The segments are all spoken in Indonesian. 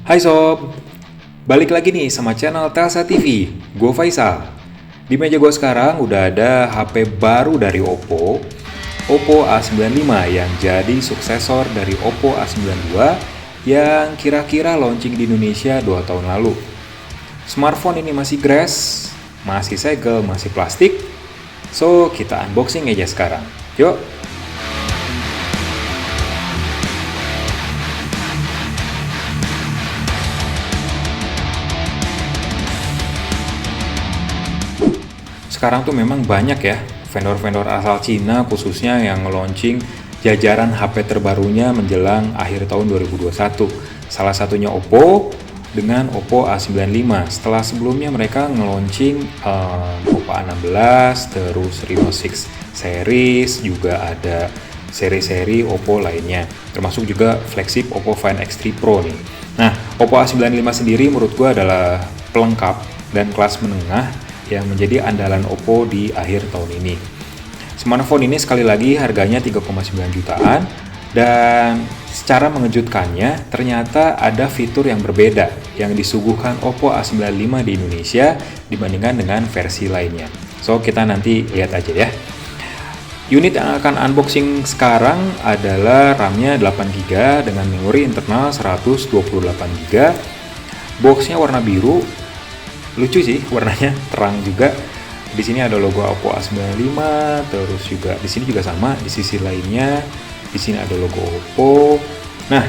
Hai sob, balik lagi nih sama channel Telsa TV. Gue Faisal. Di meja gue sekarang udah ada HP baru dari Oppo, Oppo A95 yang jadi suksesor dari Oppo A92 yang kira-kira launching di Indonesia 2 tahun lalu. Smartphone ini masih grass, masih segel, masih plastik. So, kita unboxing aja sekarang. Yuk! Sekarang tuh memang banyak ya vendor-vendor asal Cina khususnya yang launching jajaran HP terbarunya menjelang akhir tahun 2021. Salah satunya Oppo dengan Oppo A95. Setelah sebelumnya mereka nge-launching Oppo A16, terus Reno 6 series, juga ada seri-seri Oppo lainnya. Termasuk juga flagship Oppo Find X3 Pro nih. Nah, Oppo A95 sendiri menurut gua adalah pelengkap dan kelas menengah yang menjadi andalan Oppo di akhir tahun ini. Smartphone ini sekali lagi harganya 3,9 jutaan dan secara mengejutkannya ternyata ada fitur yang berbeda yang disuguhkan Oppo A95 di Indonesia dibandingkan dengan versi lainnya. So, kita nanti lihat aja ya. Unit yang akan unboxing sekarang adalah RAM-nya 8GB dengan memori internal 128GB. Boxnya warna biru. Lucu sih warnanya, terang juga. Di sini ada logo Oppo A95, terus juga di sini juga sama, di sisi lainnya di sini ada logo Oppo. Nah,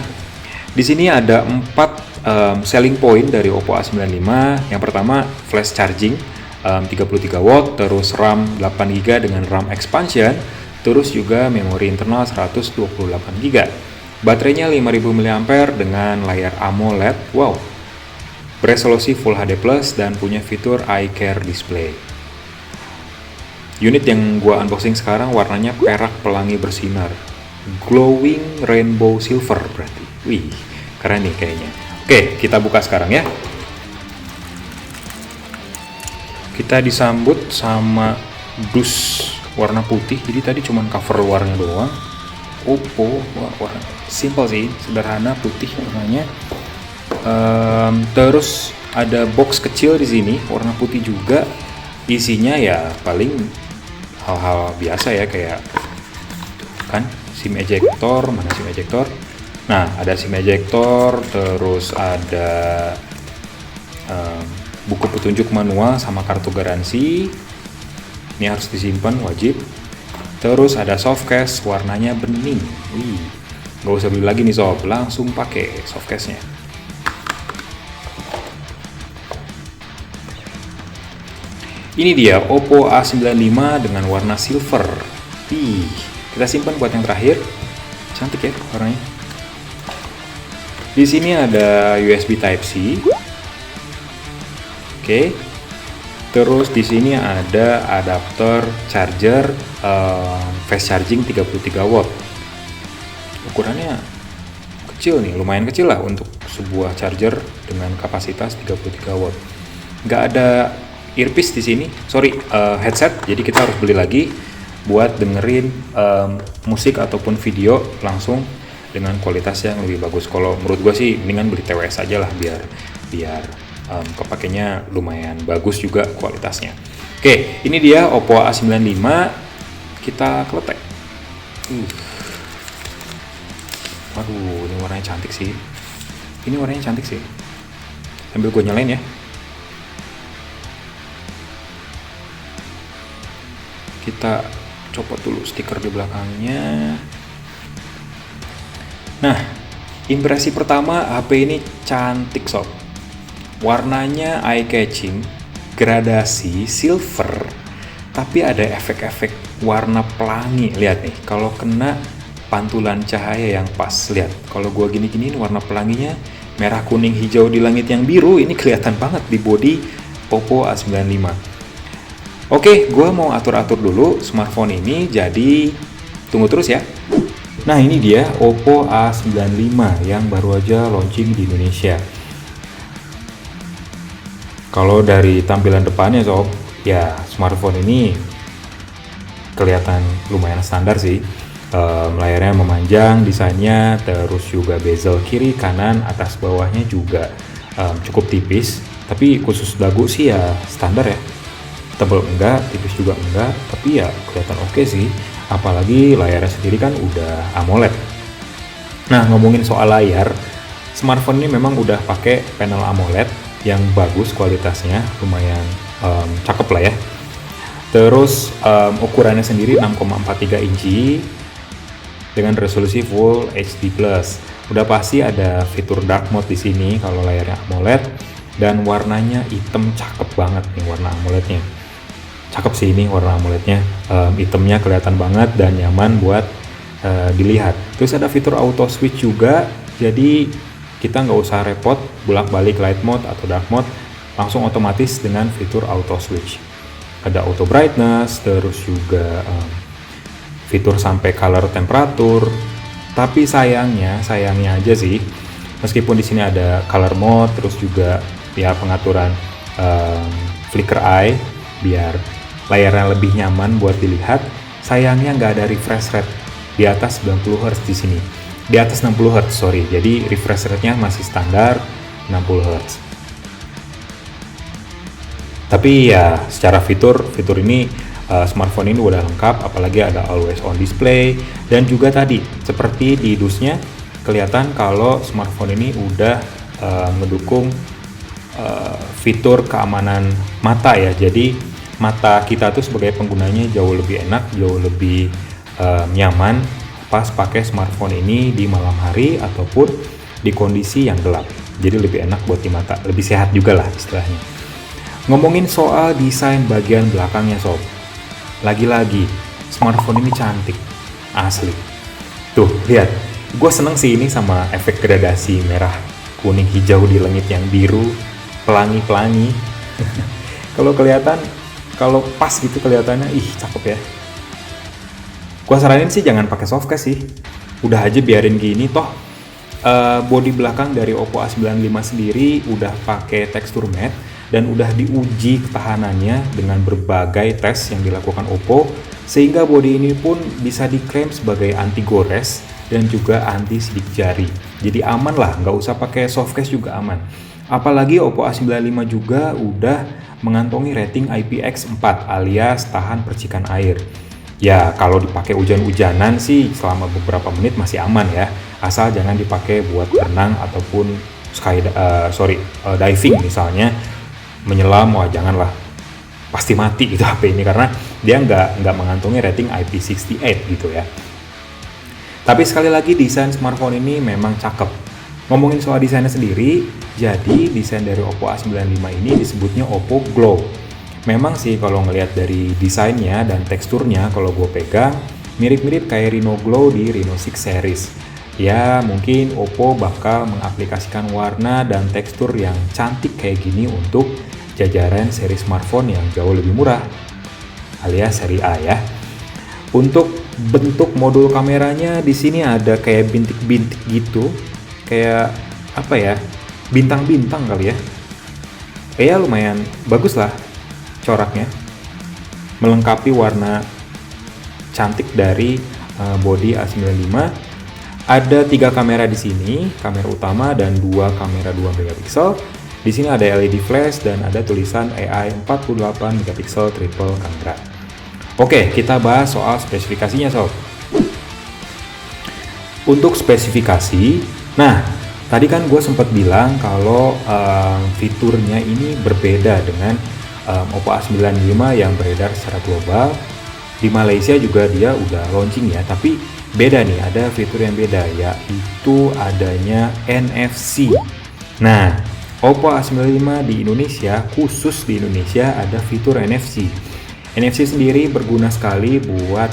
di sini ada 4 selling point dari Oppo A95. Yang pertama, flash charging 33 watt, terus RAM 8GB dengan RAM expansion, terus juga memori internal 128GB. Baterainya 5000 mAh dengan layar AMOLED. Wow. Beresolusi Full HD+, dan punya fitur Eye Care Display. Unit yang gua unboxing sekarang warnanya perak pelangi bersinar. Glowing Rainbow Silver berarti. Wih, keren nih kayaknya. Oke, kita buka sekarang ya. Kita disambut sama dus warna putih, jadi tadi cuma cover luarnya doang. Oppo, warna simple sih, sederhana, putih warnanya. Terus ada box kecil di sini warna putih juga, isinya ya paling hal-hal biasa ya, kayak kan SIM ejector. Mana SIM ejector? Nah, ada SIM ejector, terus ada buku petunjuk manual sama kartu garansi. Ini harus disimpan wajib. Terus ada soft case warnanya bening. Wih, nggak usah beli lagi nih sob, langsung pakai soft case-nya. Ini dia Oppo A95 dengan warna silver. Kita simpan buat yang terakhir. Cantik ya warnanya. Di sini ada USB Type-C. Oke. Terus di sini ada adapter charger fast charging 33 watt. Ukurannya kecil nih, lumayan kecil lah untuk sebuah charger dengan kapasitas 33 watt. Nggak ada earpiece di sini, headset, jadi kita harus beli lagi buat dengerin musik ataupun video langsung dengan kualitas yang lebih bagus. Kalau menurut gue sih mendingan beli TWS aja lah biar kepakainya lumayan bagus juga kualitasnya. Oke, ini dia Oppo A95, kita kletek. Waduh, ini warnanya cantik sih. Sambil gue nyalain ya. Kita copot dulu stiker di belakangnya. Nah, impresi pertama, HP ini cantik sob. Warnanya eye catching, gradasi silver, tapi ada efek-efek warna pelangi. Lihat nih, kalau kena pantulan cahaya yang pas. Lihat, kalau gua gini-giniin warna pelanginya merah, kuning, hijau di langit yang biru, ini kelihatan banget di body Oppo A95. Oke, gue mau atur-atur dulu smartphone ini, jadi tunggu terus ya. Nah, ini dia Oppo A95 yang baru aja launching di Indonesia. Kalau dari tampilan depannya sob, ya smartphone ini kelihatan lumayan standar sih. Layarnya memanjang desainnya, terus juga bezel kiri, kanan, atas bawahnya juga cukup tipis. Tapi khusus dagu sih ya standar ya, tebel enggak, tipis juga enggak, tapi ya kelihatan oke sih. Apalagi layarnya sendiri kan udah AMOLED. Nah, ngomongin soal layar, smartphone ini memang udah pakai panel AMOLED yang bagus kualitasnya, lumayan cakep lah ya. Terus ukurannya sendiri 6,43 inci dengan resolusi Full HD+. Udah pasti ada fitur dark mode di sini kalau layarnya AMOLED, dan warnanya hitam, cakep banget nih warna AMOLED-nya. Cakep sih ini warna AMOLED-nya, hitamnya kelihatan banget dan nyaman buat dilihat. Terus ada fitur auto switch juga, jadi kita nggak usah repot bolak-balik light mode atau dark mode, langsung otomatis dengan fitur auto switch. Ada auto brightness, terus juga fitur sampai color temperatur. Tapi sayangnya aja sih, meskipun di sini ada color mode, terus juga ya pengaturan flicker eye biar layarnya lebih nyaman buat dilihat, sayangnya nggak ada refresh rate di atas 90 Hz di sini. Di atas 60 Hz, sorry. Jadi refresh rate-nya masih standar 60 Hz. Tapi ya secara fitur ini smartphone ini udah lengkap, apalagi ada always on display, dan juga tadi seperti di dus-nya kelihatan kalau smartphone ini udah mendukung fitur keamanan mata ya. Jadi mata kita tuh sebagai penggunanya jauh lebih enak, jauh lebih nyaman pas pakai smartphone ini di malam hari ataupun di kondisi yang gelap. Jadi lebih enak buat di mata, lebih sehat juga lah istilahnya. Ngomongin soal desain bagian belakangnya sob, lagi-lagi smartphone ini cantik, asli. Tuh lihat, gue seneng sih ini sama efek gradasi merah, kuning, hijau di langit yang biru, pelangi-pelangi. Kalau kelihatan, kalau pas gitu kelihatannya, ih cakep ya. Gua saranin sih jangan pakai softcase sih, udah aja biarin gini. Toh bodi belakang dari Oppo A95 sendiri udah pakai tekstur matte dan udah diuji ketahanannya dengan berbagai tes yang dilakukan Oppo, sehingga bodi ini pun bisa diklaim sebagai anti gores dan juga anti sidik jari. Jadi aman lah, nggak usah pakai softcase juga aman. Apalagi Oppo A95 juga udah mengantongi rating IPX4 alias tahan percikan air. Ya kalau dipakai hujan-hujanan sih selama beberapa menit masih aman ya, asal jangan dipakai buat berenang ataupun diving misalnya, menyelam. Wah janganlah, pasti mati itu HP ini karena dia nggak mengantongi rating IP68 gitu ya. Tapi sekali lagi desain smartphone ini memang cakep. Ngomongin soal desainnya sendiri, jadi desain dari Oppo A95 ini disebutnya Oppo Glow. Memang sih kalau ngelihat dari desainnya dan teksturnya, kalau gue pegang mirip-mirip kayak Reno Glow di Reno 6 series. Ya mungkin Oppo bakal mengaplikasikan warna dan tekstur yang cantik kayak gini untuk jajaran seri smartphone yang jauh lebih murah, alias seri A ya. Untuk bentuk modul kameranya di sini ada kayak bintik-bintik gitu, kayak apa ya, bintang-bintang kali ya. Kayak lumayan bagus lah coraknya, melengkapi warna cantik dari bodi A95. Ada 3 kamera di sini, kamera utama dan 2 kamera 2 megapiksel. Di sini ada LED flash dan ada tulisan AI 48 megapiksel triple kamera. Oke, kita bahas soal spesifikasinya sob. Untuk spesifikasi, nah tadi kan gue sempat bilang kalau fiturnya ini berbeda dengan Oppo A95 yang beredar secara global. Di Malaysia juga dia udah launching ya, tapi beda nih, ada fitur yang beda, yaitu adanya NFC. Nah, Oppo A95 di Indonesia, khusus di Indonesia ada fitur NFC. NFC sendiri berguna sekali buat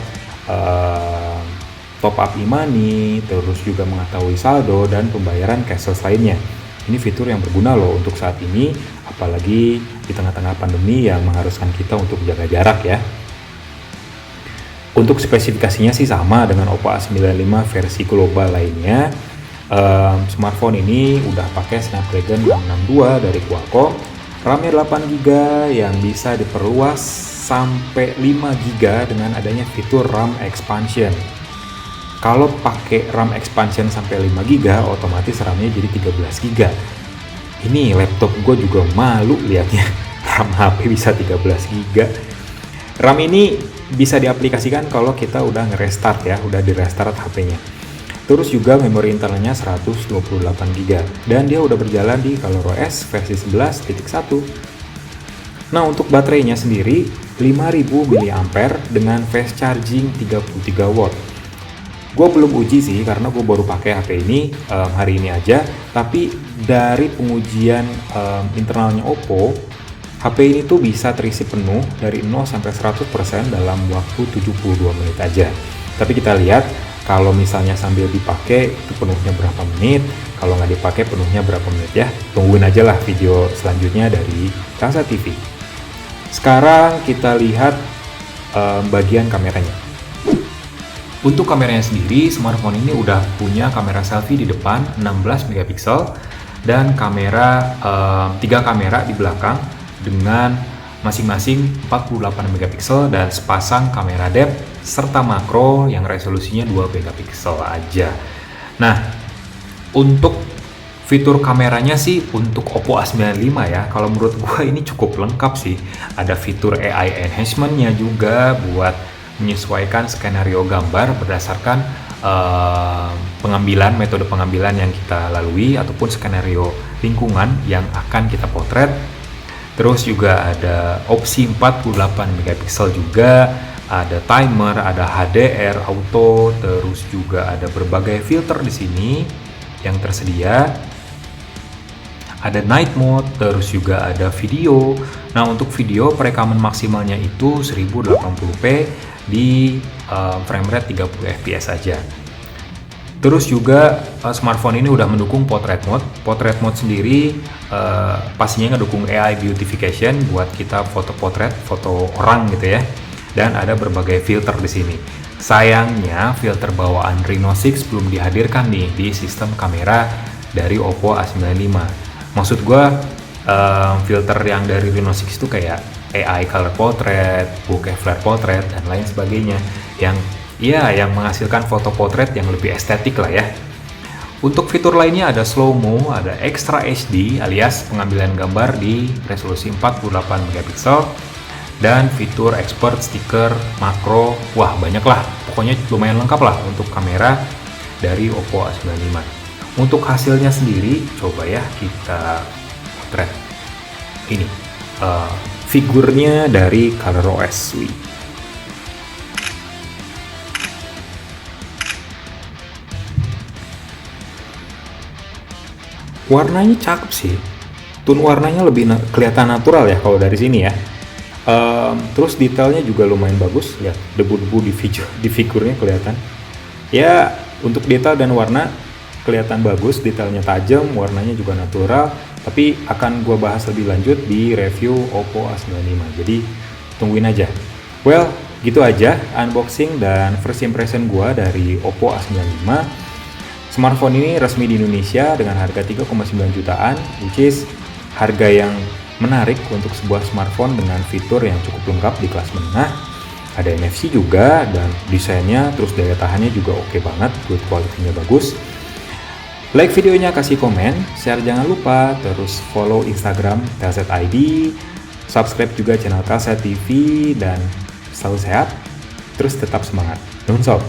top up e-money, terus juga mengetahui saldo dan pembayaran cashless lainnya. Ini fitur yang berguna loh untuk saat ini, apalagi di tengah-tengah pandemi yang mengharuskan kita untuk jaga jarak ya. Untuk spesifikasinya sih sama dengan Oppo A95 versi global lainnya. Smartphone ini udah pakai Snapdragon 662 dari Qualcomm, RAM-nya 8GB yang bisa diperluas sampai 5GB dengan adanya fitur RAM expansion. Kalau pakai RAM expansion sampai 5 GB, otomatis RAM-nya jadi 13 GB. Ini laptop gue juga malu liatnya, RAM HP bisa 13 GB. RAM ini bisa diaplikasikan kalau kita udah nge-restart ya, udah di-restart HP-nya. Terus juga memori internalnya 128 GB dan dia udah berjalan di ColorOS versi 11.1. Nah, untuk baterainya sendiri 5000 mAh dengan fast charging 33 watt. Gue belum uji sih karena gue baru pakai HP ini hari ini aja, tapi dari pengujian internalnya Oppo, HP ini tuh bisa terisi penuh dari 0 sampai 100% dalam waktu 72 menit aja. Tapi kita lihat kalau misalnya sambil dipakai itu penuhnya berapa menit, kalau nggak dipakai penuhnya berapa menit ya. Tungguin aja lah video selanjutnya dari Kalsa TV. Sekarang kita lihat bagian kameranya. Untuk kameranya sendiri, smartphone ini udah punya kamera selfie di depan 16 megapiksel dan kamera 3 kamera di belakang dengan masing-masing 48 megapiksel dan sepasang kamera depth serta makro yang resolusinya 2 megapiksel aja. Nah, untuk fitur kameranya sih untuk Oppo A95 ya, kalau menurut gua ini cukup lengkap sih. Ada fitur AI enhancement-nya juga buat menyesuaikan skenario gambar berdasarkan metode pengambilan yang kita lalui ataupun skenario lingkungan yang akan kita potret. Terus juga ada opsi 48 megapiksel juga, ada timer, ada HDR auto, terus juga ada berbagai filter di sini yang tersedia. Ada night mode, terus juga ada video. Nah, untuk video perekaman maksimalnya itu 1080p di frame rate 30 fps saja. Terus juga smartphone ini udah mendukung portrait mode. Portrait mode sendiri pastinya ngedukung AI beautification buat kita foto portrait, foto orang gitu ya. Dan ada berbagai filter di sini. Sayangnya filter bawaan Reno 6 belum dihadirkan nih di sistem kamera dari Oppo A95. Maksud gue filter yang dari Reno 6 itu kayak AI color portrait, bokeh flare portrait dan lain sebagainya yang menghasilkan foto portrait yang lebih estetik lah ya. Untuk fitur lainnya ada slow mo, ada extra HD alias pengambilan gambar di resolusi 48 megapiksel dan fitur expert stiker makro. Wah, banyak lah. Pokoknya lumayan lengkap lah untuk kamera dari Oppo A95. Untuk hasilnya sendiri coba ya kita potret ini. Figurnya dari ColorOS. Warnanya cakep sih. Tone warnanya lebih kelihatan natural ya kalau dari sini ya. Terus detailnya juga lumayan bagus. Lihat debu-debu di figurnya kelihatan. Ya, untuk detail dan warna kelihatan bagus, detailnya tajam, warnanya juga natural. Tapi akan gue bahas lebih lanjut di review Oppo A95, jadi tungguin aja. Well, gitu aja unboxing dan first impression gue dari Oppo A95. Smartphone ini resmi di Indonesia dengan harga 3,9 jutaan, which is harga yang menarik untuk sebuah smartphone dengan fitur yang cukup lengkap di kelas menengah. Ada NFC juga dan desainnya terus daya tahannya juga oke banget, build quality-nya bagus. Like videonya, kasih komen, share jangan lupa, terus follow Instagram Telset ID, subscribe juga channel Kalsa TV, dan selalu sehat, terus tetap semangat. Don't stop.